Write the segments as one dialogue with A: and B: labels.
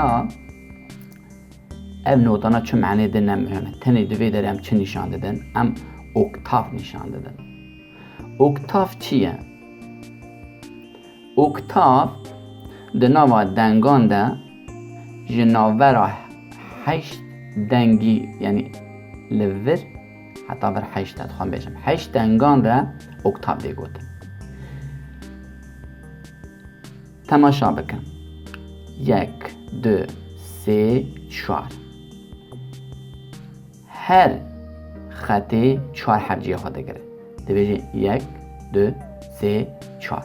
A: مثلا ev notana çi mعنی de nemihene tenê divê derê em çi nîşan didin? Em oktav nîşan didin. Oktav çi ye? Oktav di nava dengan de ji navbera heşt dengî yani li vir heta vir heşt de dixwam bêjim heşt dengan de oktav dê gotin. Temaşa bikin. 1, 2, 3, 4 her xetê 4 hevciya xwe digire. Dibêjî 1, 2, 3, 4.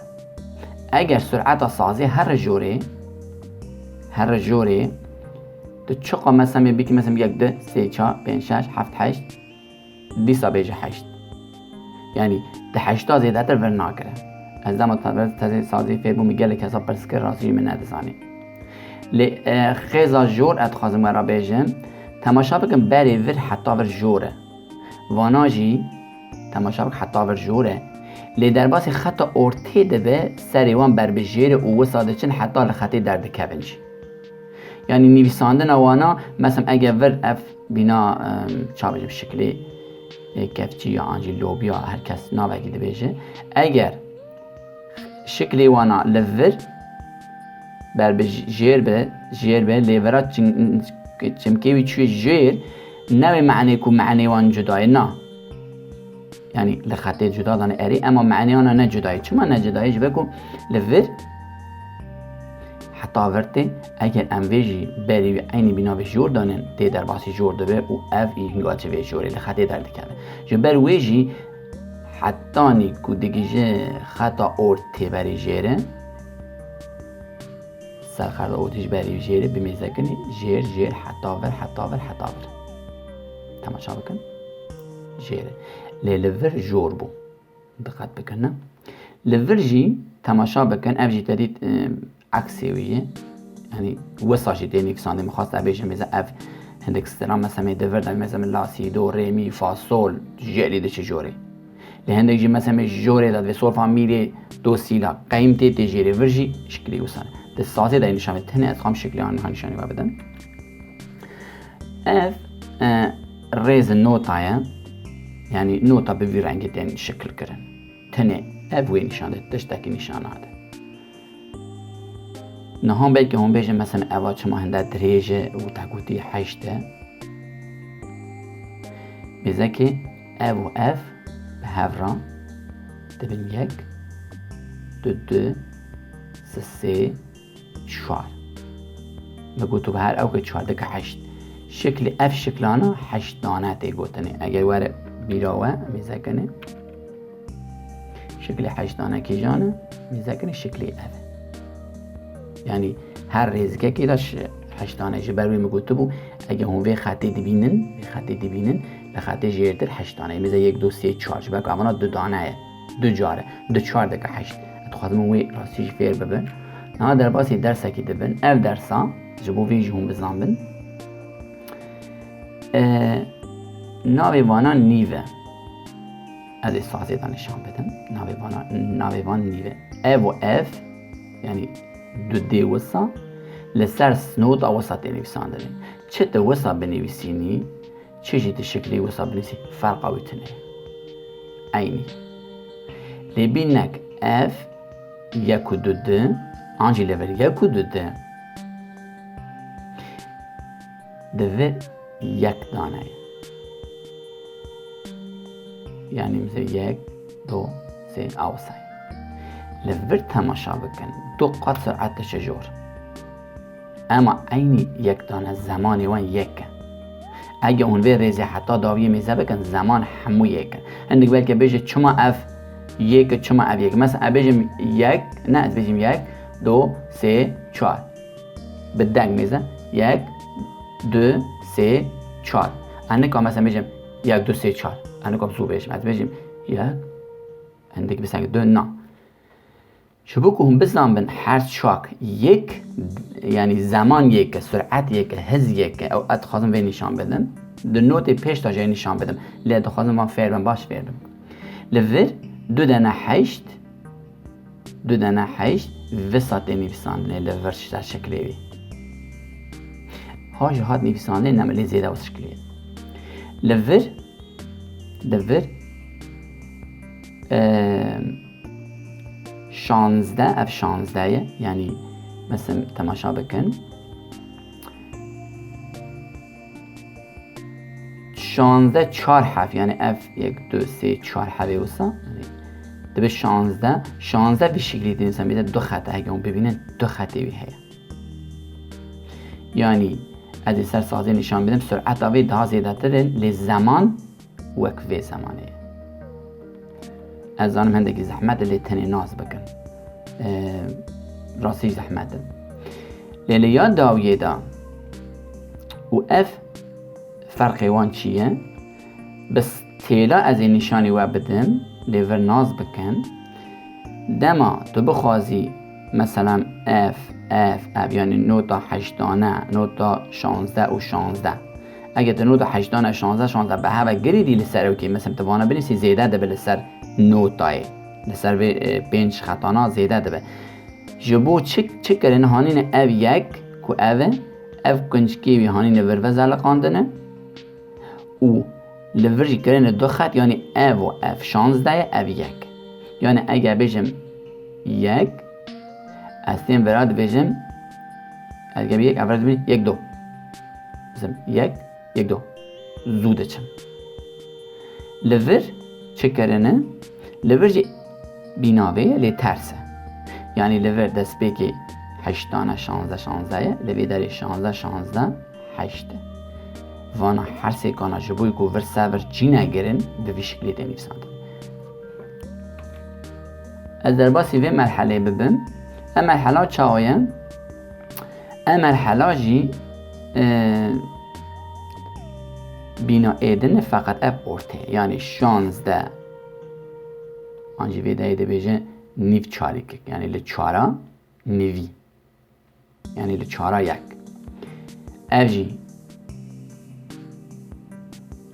A: Eger sureta sazî her jorê tu çiqa mesela bikî mesela 1, 2, 3, 4, 5, 6, 7, 8 dîsa bêje heşt. Yani di heşta zêdetir vir nakire. Ez dema tezê sazî fêr bûm gelek hesa pirs kir rastî jî min nedizanî. Lê xêza jor ez dixwazim wera bêjim temaşa bikin berê vir heta vir jor e. Vana jî temaşa bikin heta vir jor e. Lê derbasî xeta ortê dibe serê wan ber bi jêrê û wisa diçin heta li xetê derdikevin jî. Yani nivîsandina wana mesela eger vir ev bîna ça bêjim şiklê kefçî ya an jî lobya herkes navekî dibêje eger şiklê wana li vir ber bi jêr be lê vera çimkê wî çûye jêr nevê mعنê ku mعنê wan cuda ye na. Yani li xetê cuda dane erî ema mعنê wan ne cuda ye. Çima ne cuda ye? Ji ber ku li vir heta vir tê eger em vê jî berî wî eynî bîna vê jor danin tê derbasî jor dibe û ev îngila çi vê jorê li xetê derdikeve. Ji ber wê jî hetanî ku digîje xeta ortê berî jêr e serxerda ortê ji berî jêrê bimêzekinî jêr jêr heta vir heta vir heta vir. Temaşa bikin jêr e. Lê li vir jor bû. Diqqet bikin ne? Li vir jî temaşa bikin ev jî tedî eksê wî ye. Yani wisa jî tê nivîsandî min xwast bêjim mêze ev hindik stira mesela mê divir de mêze min la si do rê mi fa sol jêrî diçe jorê. Lê hindik jî mesela mê jorê de divê sol fa mi rê do sîla qeym tê tê jêrê vir jî şiklî wisa ne. Di sazê de nîşan vê tenê ez dixwam şikliyan nîşanî we bidim. Ev rêzin nota ye. Yani nota bi vî rengê tên şikil kirin. Tenê ev wê nîşan de tiştekî nîşan nade. Nihan belki hûn bêjin mesela eva çima hinde dirêj e û te gotî heşt e. Mêzekê ev û ev bi hev re dibin 1, 2, 3, 4. Bi gotu bi her ew ke 4 dike heşt. Şiklî ev şiklana heşt dane tê gotinê. Eger were bîra we mêzekinê şiklî heşt dane kîjan e mêzekinê şiklî ev. Yani her rêzgekê de heşt dane ji ber wê min gotibû eger hûn vê xetê dibînin li xetê jêrtir heşt dane ye. Mêze 1, 2, 3, 4 ji ber ku evana 2 dane ye. 2 car e. 4 dike heşt. Dixwazim wê rastî jî fêr bibin. Niha derbasî dersekî dibin. Ev dersa ji bo vê jî hûn bizanbin. Navê wana nîv e. Ez ê sazê de nîşan bidim. Navê wan nîv e. Ev û ev yani du dê wisa li ser nota wisa tê nivîsandinê. Çi tu wisa binivîsînî çi jî tu şiklî wisa binivîsî ferqa wî tune ye. Eynî. Lê bînek ev 1 û 2 an jî li vir 1 û 2 divir 1 dane ye. Yani mêze 1, 2, 3 awsa ye. Li vir temaşa bikin du qat sur'et diçe jor. Ema eynî 1 dane zemanê wan 1 e. Eger hûn vê rêzê heta dawiyê mêze bikin zeman hemû 1 e. Hindik belki bêje çima ev 1 e çima ev 1 e. Mesela bêjim 1 ne ez bêjim 1, 2, 3, 4. Bi deng mêze 1, 2, 3, 4. Hindik mesela bêjim 1, 2, 3, 4. Hindik zû bêjim ez bêjim 1 hindik biseng 2 na. Ji bo ku hûn bizanbin her çak 1 yani zaman 1 sur'et 1 hız 1 ew ez dixwazim vê nîşan bidim. Di notê pêş de jê nîşan bidim. Lê dixwazim wan fêr bin baş fêr bin. Li vir 2 dane heşt 2 dane heşt visa tê nivîsandinê li vir ji şiklê wî. هاش هات نفسانه نملی زیده و شکلیه لور 16 اف 16 یعنی مثلا تماشا بکن 16 4 حرف یعنی اف 1 2 3 4 حرف وسا یعنی دبه 16 به شکلی دینسان بیده دو خط اگه اون ببینن دو خطی وی هیا یعنی از این سر سازی نشان بدم سرعت آوی ده زیده تره لی زمان وکوه زمانه از آنم هندگی زحمت لی تنی ناز بکن راستی زحمت لیلی یاد داویه دا و اف فرقی وان چیه بس تیلا از این نشانی و بدم لیور ناز بکن دما تو بخوازی مثلا اف یعنی 9 تا 8 9 تا 16 و 16 اگه تو 9 تا 8 16 به هوا گریدی لسر اوکی مثلا توانا بنیسی زیده ده به لسر 9 تای لسر 5 خطانا زیده ده به جبو چک کرن هانین اف یک که اف کنجکیوی هانین وروزه لقاندنه و لورجی کرن دو خط یعنی اف و اف 16 اف یک یعنی اگه بجم یک استیم براد بجم اگه یک اول ببین یک دو مثلا یک دو زوده چم لور چه کرنه لور جی بیناوه لی ترسه یعنی لور دست بگی 8 16 لوی داری 16 8 وانا هر سیکانا جبوی که ور سور چی نگرن به وی شکلی دنیف سانده از در باسی وی مرحله ببین مرحله چه آیم؟ مرحله جی بینا ایدن فقط اف ارته یعنی 16 آنجی ویده ایده بیجه نیف چاری که یعنی لچارا نیوی یعنی لچارا یک اف جی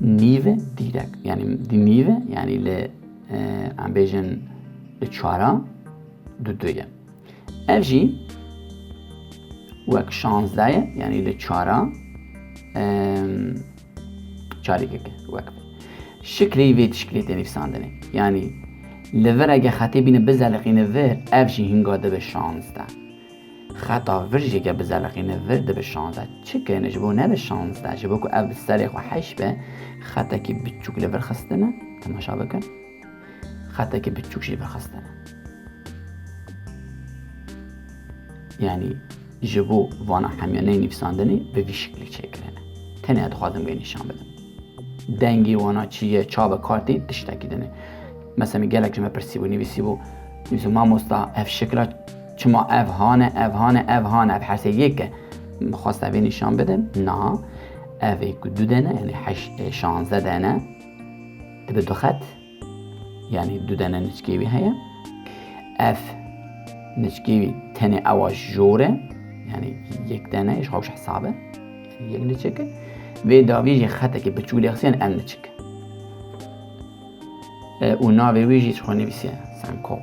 A: نیو دیرک یعنی دی نیو یعنی ام بیجن لچارا دویه اف جی وک 16 یعنی لچارا چاری که وک شکلی وید شکلی تنیف ساندنه یعنی لور اگه خطی بینه بزلقینه ور اف جی هنگا ده به 16 خطا ورجی که بزلقینه ور ده به 16 چه که نجبو نه به 16 جبو که اف سری خو 8 به خطا که بچوک لور خستنه تماشا بکن خطا که بچوک جی بخستنه یعنی جبو وانا همیانه نفساندنی به وی شکلی چه کرنه تنه ادخوازم گه نشان بدم دنگی وانا چیه چاب کارتی تشتکی دنه مثلا گلک جمع پرسیبو نویسیبو ما مستا اف شکلا چما اف هانه اف حرسه یک خواسته وی نشان بدم نه اف یک دو دنه یعنی 16 دنه به دو خط یعنی دو دنه نچکیوی هیا اف نچکیوی تنه اواش جوره یعنی یک دنه ایش خوابش حسابه یعنی یک نچکه و داویجی خطه که بچولی اخسین ام نچکه و ناوی ویجی چخونی بیسیه سنکو